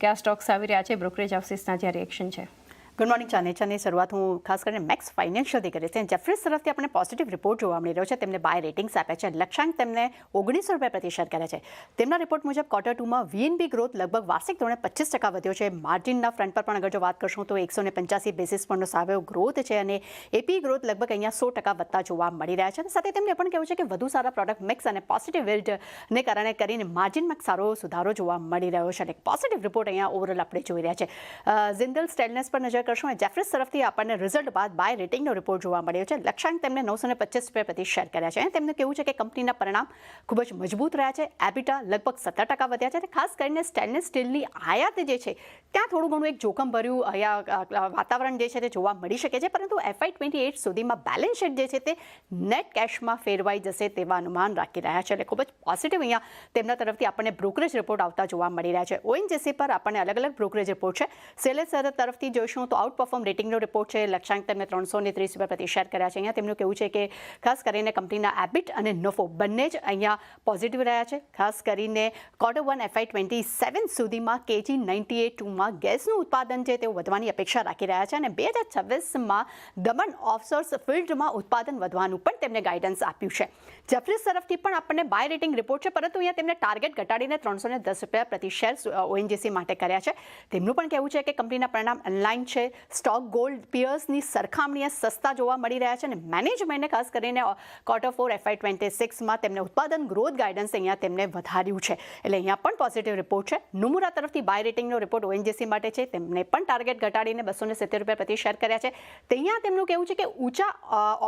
કયા સ્ટોક્સ આવી રહ્યા છે, બ્રોકરેજ હાઉસીસના જે રિએક્શન છે. Good morning. ચાની શરૂઆત હું ખાસ કરીને મેક્સ ફાઇનાન્શિયલથી કરીશ. જેફરીઝ તરફથી આપણે પોઝિટિવ રિપોર્ટ જોવા મળી રહ્યો છે. તેમને બાય રેટિંગ્સ આપ્યા છે. લક્ષ્યાંક તેમને ₹19 પ્રતિ શેર કર્યા છે. તેમના રિપોર્ટ મુજબ Q2માં VNB ગ્રોથ લગભગ વાર્ષિક ધોરણે 25% વધ્યો છે. માર્જિનના ફ્રન્ટ પર પણ અગર જો વાત કરશું તો 185 બેસિસ પોઈન્ટનો સાવયવ ગ્રોથ છે અને એપી ગ્રોથ લગભગ અહીંયા 100% વધતા જોવા મળી રહ્યા છે. અને સાથે તેમને પણ કહેવું છે કે વધુ સારા પ્રોડક્ટ મિક્સ અને પોઝિટિવ વિલ્ડને કારણે કરીને માર્જિનમાં સારો સુધારો જોવા મળી રહ્યો છે. અને પોઝિટિવ રિપોર્ટ અહીંયા ઓવરઓલ આપણે જોઈ રહ્યા છે. જિંદલ સ્ટેનલેસ પર નજર કરશું. જેફરીઝ તરફથી આપણને રિઝલ્ટ બાદ બાય રેટિંગનો રિપોર્ટ જોવા મળ્યો છે. લક્ષ્યાંક તેમને ₹925 પ્રતિ શેર કર્યા છે. તેમનું કહેવું છે કે કંપનીના પરિણામ ખૂબ જ મજબૂત રહ્યા છે. એબિટા લગભગ 17% વધ્યા છે. અને ખાસ કરીને સ્ટેનલેસ સ્ટીલની આયાત જે છે ત્યાં થોડું ઘણું એક જોખમ ભર્યું અહીંયા વાતાવરણ જે છે તે જોવા મળી શકે છે. પરંતુ FY28 સુધીમાં બેલેન્સ શીટ જે છે તે નેટ કેશમાં ફેરવાઈ જશે તેવા અનુમાન રાખી રહ્યા છે. એટલે ખૂબ જ પોઝિટિવ અહીંયા તેમના તરફથી આપણને બ્રોકરેજ રિપોર્ટ આવતા જોવા મળી રહ્યા છે. ONGC પર આપણને અલગ અલગ બ્રોકરેજ રિપોર્ટ છે. સેલેસ તરફથી જોઈશું તો આઉટપરફોર્મ રેટિંગનો રિપોર્ટ છે. લક્ષ્યાંક તેમને ₹330 પ્રતિ શેર કર્યા છે. અહીંયા તેમનું કહેવું છે કે ખાસ કરીને કંપનીના એબિટ અને નફો બંને જ અહીંયા પોઝિટિવ રહ્યા છે. ખાસ કરીને Q1 FY27 સુધીમાં KG-98-2માં ગેસનું ઉત્પાદન છે તેઓ વધવાની અપેક્ષા રાખી રહ્યા છે. અને 2026માં દમણ ઓફશોર્સ ફિલ્ડમાં ઉત્પાદન વધવાનું પણ તેમને ગાઈડન્સ આપ્યું છે. જેફરીઝ તરફથી પણ આપણને બાય રેટિંગ રિપોર્ટ છે. પરંતુ અહીંયા તેમને ટાર્ગેટ ઘટાડીને ₹310 પ્રતિ શેર ONGC માટે કર્યા છે. તેમનું પણ કહેવું છે કે કંપનીના પરિણામ ઓનલાઈન છે. સ્ટોક ગોલ્ડ પિયર્સની સરખામણીએ સસ્તા જોવા મળી રહ્યા છે. અને મેનેજમેન્ટને ખાસ કરીને Q4 FY26માં તેમને ઉત્પાદન ગ્રોથ ગાઈડન્સ અહીંયા તેમને વધાર્યું છે. એટલે અહીંયા પણ પોઝિટિવ રિપોર્ટ છે. નુમુરા તરફથી બાય રેટિંગનો રિપોર્ટ ONGC માટે છે. તેમને પણ ટાર્ગેટ ઘટાડીને ₹270 પ્રતિ શેર કર્યા છે. ત્યાં તેમનું કહેવું છે કે ઊંચા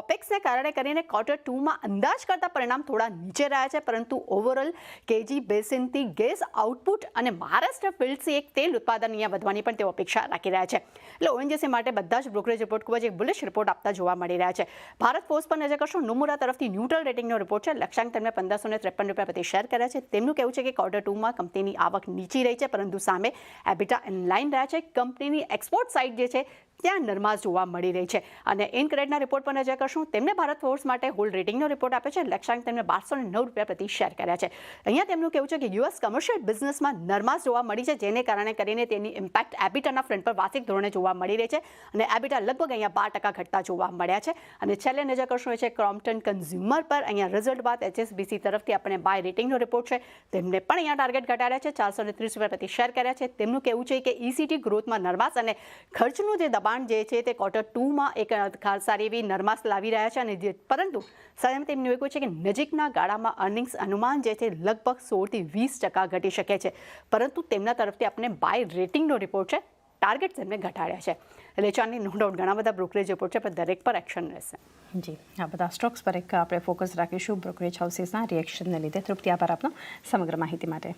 ઓપેક્સને કારણે કરીને Q2માં અંદાજ કરતા પરિણામ થોડા નીચે રહ્યા છે. પરંતુ ઓવરઓલ KG બેસિનથી ગેસ આઉટપુટ અને મહારાષ્ટ્ર ફિલ્ડથી એક તેલ ઉત્પાદન અહીંયા વધવાની પણ તેઓ અપેક્ષા રાખી રહ્યા છે. એટલે ONGC માટે બધા જ બ્રોકરેજ રિપોર્ટ ખૂબ જ એક બુલિશ રિપોર્ટ આપતા જોવા મળી રહ્યા છે. ભારત ફોર્સ પર નજર કરશું. નુમુરા તરફથી ન્યુટ્રલ રેટિંગનો રિપોર્ટ છે. લક્ષ્યાંક તેમને ₹1553 પ્રતિ શેર કર્યા છે. તેમનું કહેવું છે કે Q2માં કંપનીની આવક નીચી રહી છે. પરંતુ સામે એબિટા ઇનલાઇન રહ્યા છે. કંપનીની એક્સપોર્ટ સાઇડ જે છે ત્યાં નરમાશ જોવા મળી રહી છે. અને ઇનક્રેડના રિપોર્ટ પર નજર કરશું. તેમને ભારત ફોર્સ માટે હોલ્ડ રેટિંગનો રિપોર્ટ આપ્યો છે. લક્ષ્યાંક તેમને ₹1209 પ્રતિ શેર કર્યા છે. અહીંયા તેમનું કહેવું છે કે US કમર્શિયલ બિઝનેસમાં નરમાશ જોવા મળી છે, જેને કારણે કરીને તેની ઇમ્પેક્ટ એબિટાના ફ્રન્ટ પર વાર્ષિક ધોરણે જોવા મળી રહી છે. અને એબિટા લગભગ અહીંયા 12% ઘટતા જોવા મળ્યા છે. અને છેલ્લે નજર કરશું એ છે ક્રોમ્પ્ટન કન્ઝ્યુમર પર. અહીંયા રિઝલ્ટ બાદ HSBC તરફથી આપણને બાય રેટિંગનો રિપોર્ટ છે. તેમને પણ અહીંયા ટાર્ગેટ ઘટાડ્યા છે. ₹430 પ્રતિ શેર કર્યા છે. તેમનું કહેવું છે કે ECT ગ્રોથમાં નરમાશ અને ખર્ચનું જે દબાણ જે છે તે Q2માં એક ખાસ સારી એવી નરમાશ લાવી રહ્યા છે. અને પરંતુ સાથે તેમનું એવું છે કે નજીકના ગાળામાં અર્નિંગ્સ અનુમાન જે છે લગભગ 16 થી 20% ઘટી શકે છે. પરંતુ તેમના તરફથી આપણે બાય રેટિંગનો રિપોર્ટ છે. ટાર્ગેટ તેમને ઘટાડ્યા છે. એટલે ચાની નો ડાઉટ ઘણા બધા બ્રોકરેજ રિપોર્ટ છે, પણ દરેક પર એક્શન રહેશે. જી, આ બધા સ્ટોક્સ પર એક આપણે ફોકસ રાખીશું બ્રોકરેજ હાઉસીસના રિએક્શનને લીધે. તૃપ્તિ, આભાર આપનો સમગ્ર માહિતી માટે.